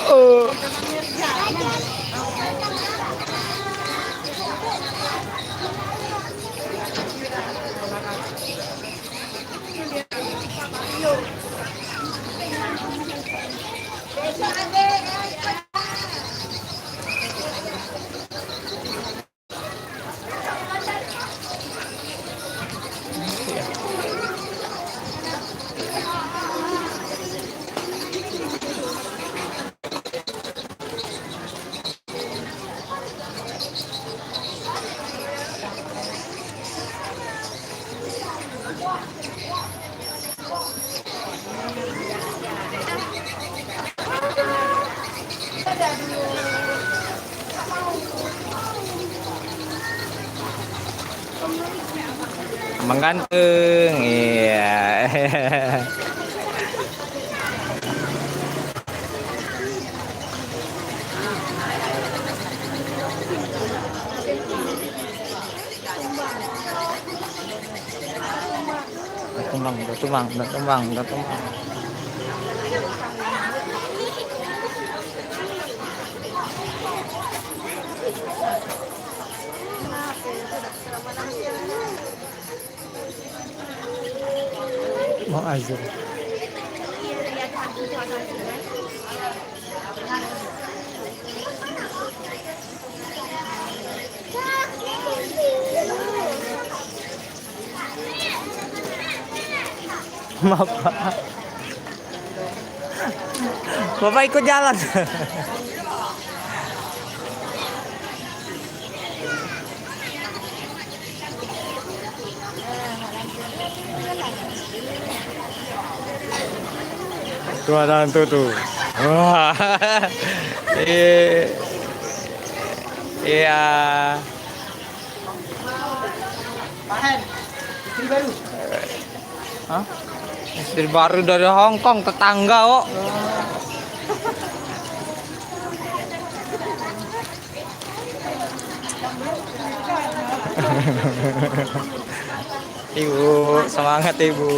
Oh. Menggantung, iya. Udah tumbang. Mau azur. Bapak. Bapak ikut jalan. Tuh ada tuh. Wah. Iya. Istri baru. Hah? Istri baru dari Hong Kong, tetangga kok. Ibu, semangat Ibu.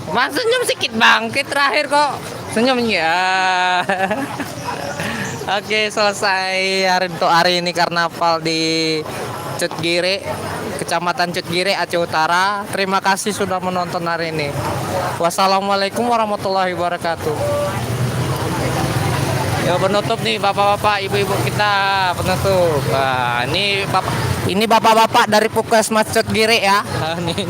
Mas senyum sedikit bangkit terakhir kok. Senyum ya. Oke, selesai untuk hari ini karnaval di Cutgire, Kecamatan Cutgire, Aceh Utara. Terima kasih sudah menonton hari ini. Wassalamualaikum warahmatullahi wabarakatuh. Ya penutup nih bapak-bapak, ibu-ibu kita penutup. Nah, ini bapak-bapak dari Puskesmas Cutgire ya. Nih.